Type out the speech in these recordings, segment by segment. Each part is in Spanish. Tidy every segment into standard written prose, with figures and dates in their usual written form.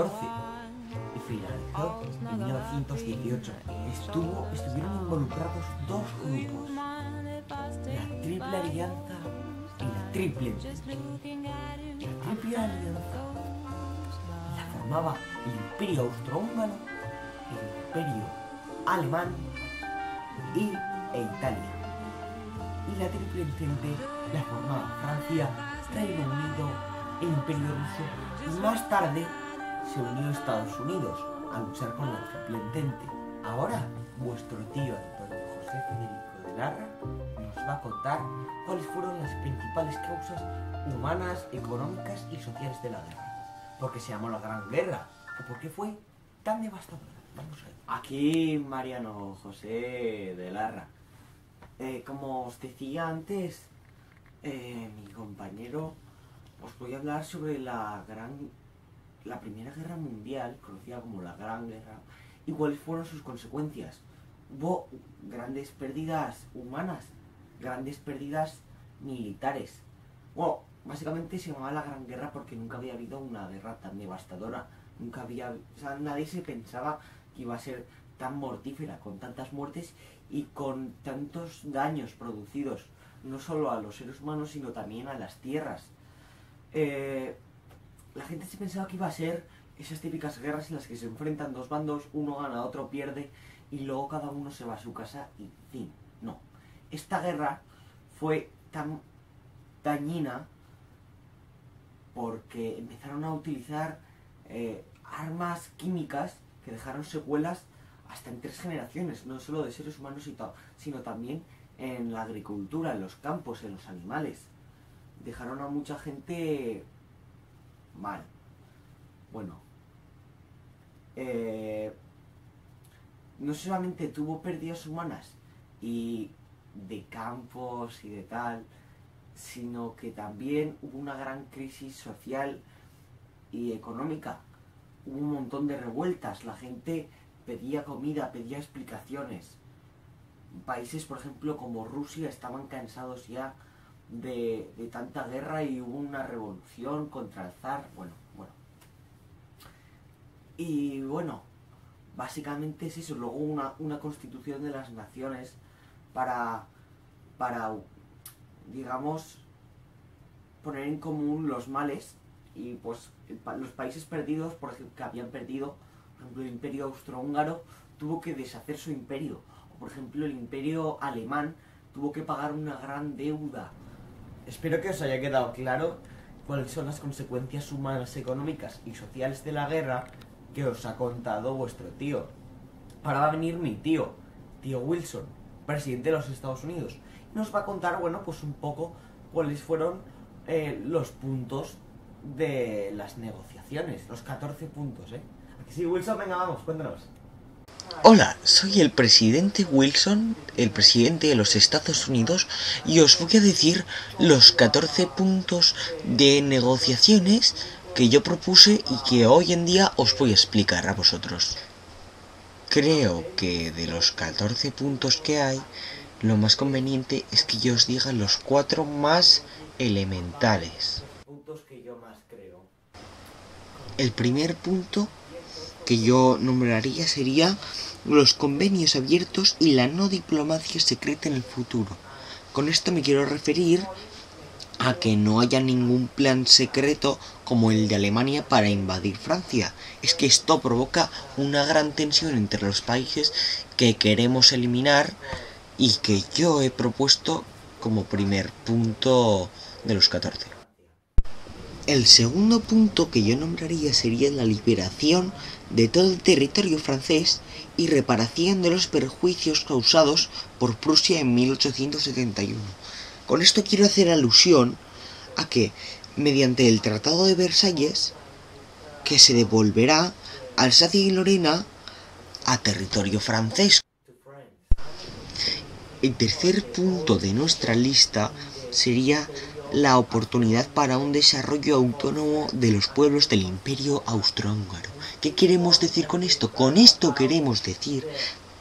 14 y finalizó en 1918. Estuvieron involucrados dos grupos, la Triple Alianza y la Triple Entente. La Triple Alianza la formaba el Imperio Austrohúngaro, el Imperio Alemán e Italia. Y la Triple Entente la formaba Francia, Reino Unido, el Imperio Ruso, y más tarde se unió a Estados Unidos a luchar con la Triple Entente. Ahora, vuestro tío Antonio José Federico de Larra nos va a contar cuáles fueron las principales causas humanas, económicas y sociales de la guerra. ¿Por qué se llamó la Gran Guerra? ¿O por qué fue tan devastadora? Vamos a ver. Aquí Mariano José de Larra. Como os decía antes, mi compañero, os voy a hablar sobre la Primera Guerra Mundial, conocida como la Gran Guerra, y cuáles fueron sus consecuencias. Hubo grandes pérdidas humanas, grandes pérdidas militares. Bueno, básicamente se llamaba la Gran Guerra porque nunca había habido una guerra tan devastadora. Nadie se pensaba que iba a ser tan mortífera, con tantas muertes y con tantos daños producidos, no solo a los seres humanos, sino también a las tierras. La gente se pensaba que iba a ser esas típicas guerras en las que se enfrentan dos bandos, uno gana, otro pierde, y luego cada uno se va a su casa y fin. No. Esta guerra fue tan dañina porque empezaron a utilizar armas químicas que dejaron secuelas hasta en 3 generaciones, no solo de seres humanos, sino también en la agricultura, en los campos, en los animales. Dejaron a mucha gente mal. Bueno, no solamente tuvo pérdidas humanas y de campos y de tal, sino que también hubo una gran crisis social y económica. Hubo un montón de revueltas, la gente pedía comida, pedía explicaciones. Países, por ejemplo, como Rusia estaban cansados ya de tanta guerra y hubo una revolución contra el zar. Y bueno, básicamente es eso. Luego una constitución de las naciones para digamos, poner en común los males. Y pues los países perdidos, por ejemplo, que habían perdido, por ejemplo, el Imperio Austrohúngaro tuvo que deshacer su imperio. O por ejemplo, el Imperio Alemán tuvo que pagar una gran deuda. Espero que os haya quedado claro cuáles son las consecuencias humanas, económicas y sociales de la guerra que os ha contado vuestro tío. Ahora va a venir mi tío Wilson, presidente de los Estados Unidos. Y nos va a contar, bueno, pues un poco cuáles fueron los puntos de las negociaciones, los 14 puntos, Aquí sí, Wilson, venga, vamos, cuéntanos. Hola, soy el presidente Wilson, el presidente de los Estados Unidos, y os voy a decir los 14 puntos de negociaciones que yo propuse y que hoy en día os voy a explicar a vosotros. Creo que de los 14 puntos que hay, lo más conveniente es que yo os diga los 4 más elementales. Puntos que yo más creo. El primer punto que yo nombraría sería los convenios abiertos y la no diplomacia secreta en el futuro. Con esto me quiero referir a que no haya ningún plan secreto como el de Alemania para invadir Francia. Es que esto provoca una gran tensión entre los países que queremos eliminar y que yo he propuesto como primer punto de los 14. El segundo punto que yo nombraría sería la liberación de todo el territorio francés y reparación de los perjuicios causados por Prusia en 1871. Con esto quiero hacer alusión a que, mediante el Tratado de Versalles, que se devolverá Alsacia y Lorena a territorio francés. El tercer punto de nuestra lista sería la oportunidad para un desarrollo autónomo de los pueblos del Imperio Austrohúngaro. ¿Qué queremos decir con esto? Con esto queremos decir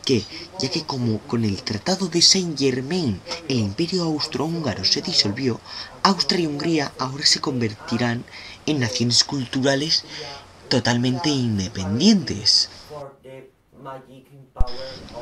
que, ya que como con el Tratado de Saint-Germain el Imperio Austrohúngaro se disolvió, Austria y Hungría ahora se convertirán en naciones culturales totalmente independientes.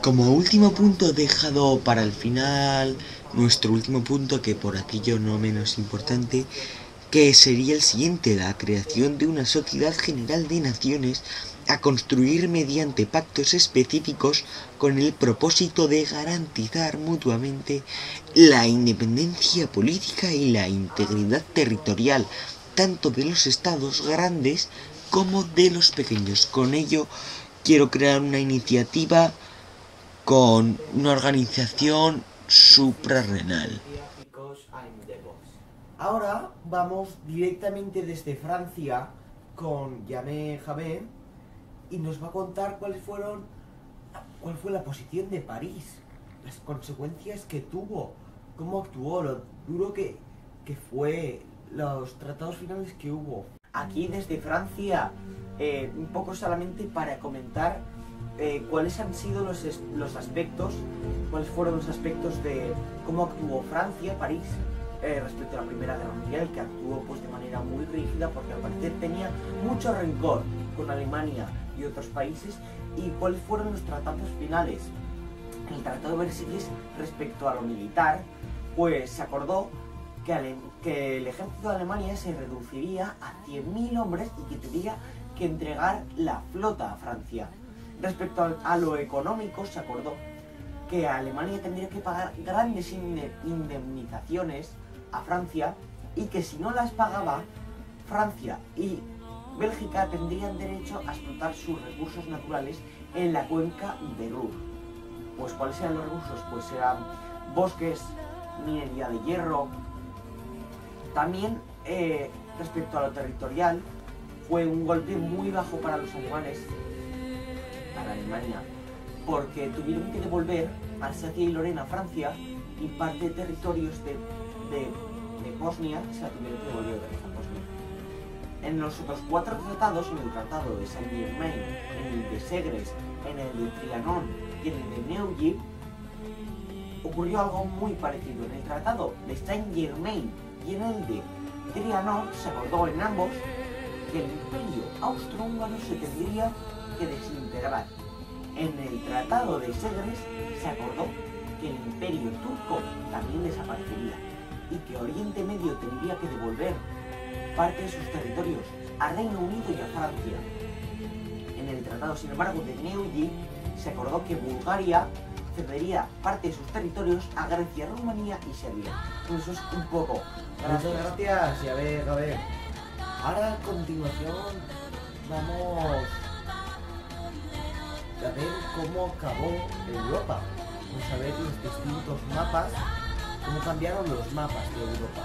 Como último punto dejado para el final, nuestro último punto, que por aquello no menos importante, que sería el siguiente: la creación de una sociedad general de naciones a construir mediante pactos específicos con el propósito de garantizar mutuamente la independencia política y la integridad territorial, tanto de los estados grandes como de los pequeños. Con ello quiero crear una iniciativa con una organización suprarrenal. Ahora vamos directamente desde Francia con Yamé Javé y nos va a contar cuál fue la posición de París, las consecuencias que tuvo, cómo actuó, lo duro que fue, los tratados finales que hubo. Aquí desde Francia, un poco solamente para comentar cuáles han sido los aspectos, cuáles fueron los aspectos de cómo actuó Francia, París, respecto a la Primera Guerra Mundial, que actuó pues de manera muy rígida porque al parecer tenía mucho rencor con Alemania y otros países. Y cuáles fueron los tratados finales. El Tratado de Versalles, respecto a lo militar, pues se acordó que el ejército de Alemania se reduciría a 100.000 hombres y que tendría que entregar la flota a Francia. Respecto a lo económico, se acordó que Alemania tendría que pagar grandes indemnizaciones a Francia y que si no las pagaba, Francia y Bélgica tendrían derecho a explotar sus recursos naturales en la cuenca de Ruhr. Pues ¿cuáles eran los recursos? Pues eran bosques, minería de hierro. También respecto a lo territorial, fue un golpe muy bajo para los alemanes, para Alemania, porque tuvieron que devolver Alsacia y Lorena a Francia y parte de territorios de Bosnia se la tuvieron que devolver a Bosnia. En los otros 4 tratados, en el Tratado de Saint-Germain, en el de Segres, en el de Trianon y en el de Neuilly, ocurrió algo muy parecido. En el Tratado de Saint-Germain y en el de Trianon se acordó en ambos que el imperio austrohúngaro se tendría que desintegrar. En el Tratado de Segres se acordó que el imperio turco también desaparecería y que Oriente Medio tendría que devolver parte de sus territorios a Reino Unido y a Francia. En el tratado, sin embargo, de Neuilly se acordó que Bulgaria cedería parte de sus territorios a Grecia, Rumanía y Serbia. Eso es un poco. Muchas gracias, y a ver. Ahora a continuación vamos a ver cómo acabó Europa. Vamos a ver los distintos mapas, cómo cambiaron los mapas de Europa.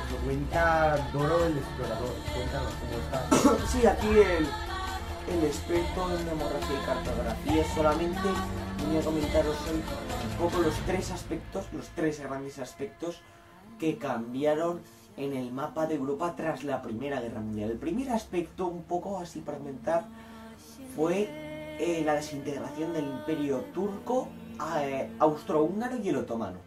Nos lo cuenta Doro el explorador. Cuéntanos cómo está. Sí, aquí el experto en demografía y cartografía solamente voy a comentaros hoy un poco los 3 grandes aspectos que cambiaron en el mapa de Europa tras la Primera Guerra Mundial. El primer aspecto, un poco así para comentar, fue la desintegración del imperio turco, austrohúngaro y el otomano,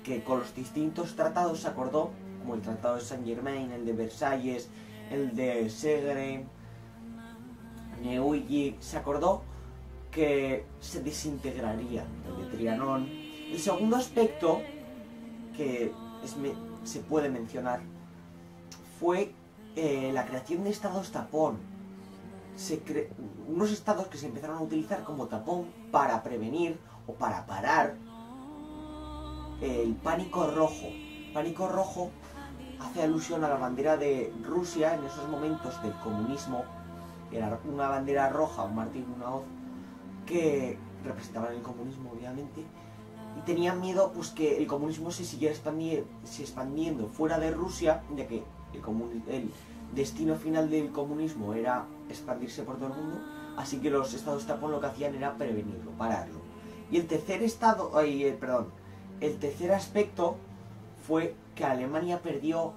que con los distintos tratados se acordó, como el Tratado de Saint-Germain, el de Versalles, el de Segre, Neuilly, se acordó que se desintegraría, el de Trianon. El segundo aspecto que se puede mencionar fue la creación de estados tapón. Unos estados que se empezaron a utilizar como tapón para prevenir o para parar el pánico rojo. Pánico rojo hace alusión a la bandera de Rusia en esos momentos del comunismo. Era una bandera roja, un martillo y una hoz, que representaban el comunismo, obviamente, y tenían miedo pues que el comunismo se siguiera expandiendo fuera de Rusia, ya que el destino final del comunismo era expandirse por todo el mundo, así que los estados tapón lo que hacían era prevenirlo, pararlo. Y el tercer aspecto fue que Alemania perdió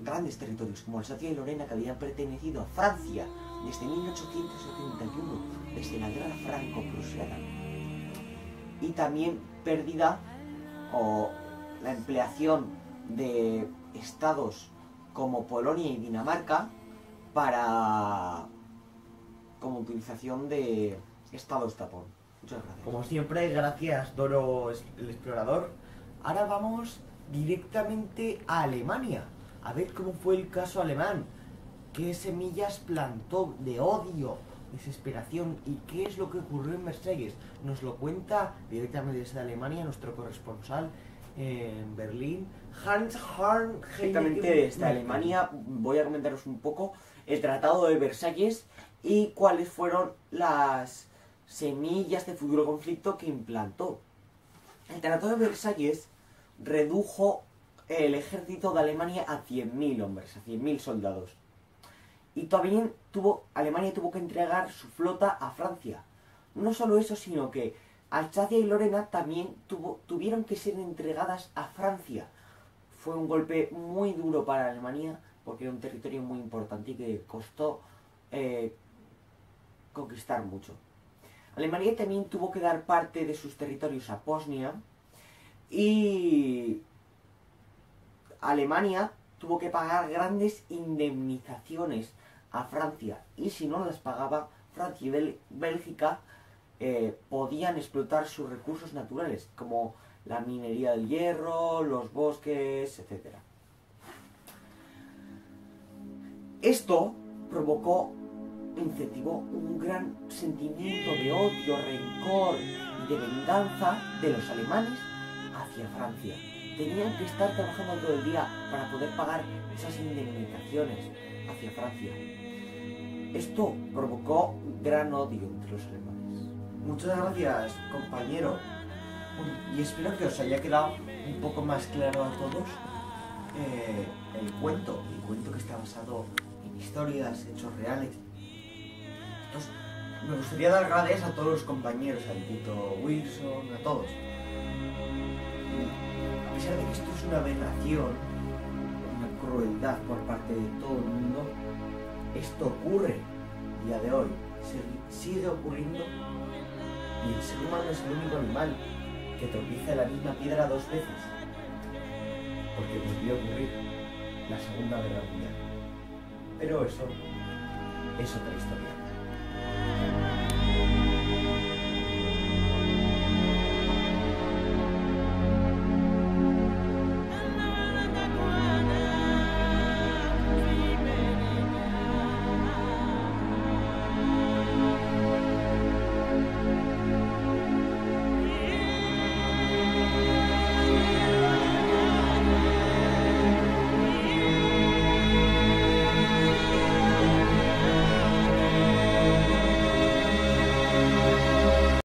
grandes territorios, como Alsacia y Lorena, que habían pertenecido a Francia desde 1871, desde la guerra franco-prusiana. Y también pérdida o la empleación de estados como Polonia y Dinamarca como utilización de estados tapón. Muchas gracias. Como siempre, gracias Doro el explorador. Ahora vamos directamente a Alemania, a ver cómo fue el caso alemán, qué semillas plantó de odio, desesperación y qué es lo que ocurrió en Versalles. Nos lo cuenta directamente desde Alemania nuestro corresponsal en Berlín, Hans-Harm. Directamente desde Alemania voy a comentaros un poco el Tratado de Versalles y cuáles fueron las semillas de futuro conflicto que implantó. El Tratado de Versalles redujo el ejército de Alemania a 100.000 hombres, a 100.000 soldados. Y también Alemania tuvo que entregar su flota a Francia. No solo eso, sino que Alsacia y Lorena también tuvieron que ser entregadas a Francia. Fue un golpe muy duro para Alemania porque era un territorio muy importante y que costó conquistar mucho. Alemania también tuvo que dar parte de sus territorios a Bosnia y Alemania tuvo que pagar grandes indemnizaciones a Francia y si no las pagaba, Francia y Bélgica podían explotar sus recursos naturales como la minería del hierro, los bosques, etc. Esto incentivó un gran sentimiento de odio, rencor y de venganza de los alemanes hacia Francia. Tenían que estar trabajando todo el día para poder pagar esas indemnizaciones hacia Francia. Esto provocó gran odio entre los alemanes. Muchas gracias, compañero. Y espero que os haya quedado un poco más claro a todos el cuento que está basado en historias, hechos reales. Entonces, me gustaría dar gracias a todos los compañeros, al Tito Wilson, a todos. A pesar de que esto es una aberración, una crueldad por parte de todo el mundo, esto ocurre a día de hoy, sigue ocurriendo y el ser humano es el único animal que tropieza la misma piedra 2 veces, porque volvió a ocurrir la Segunda Guerra Mundial. Pero eso es otra historia.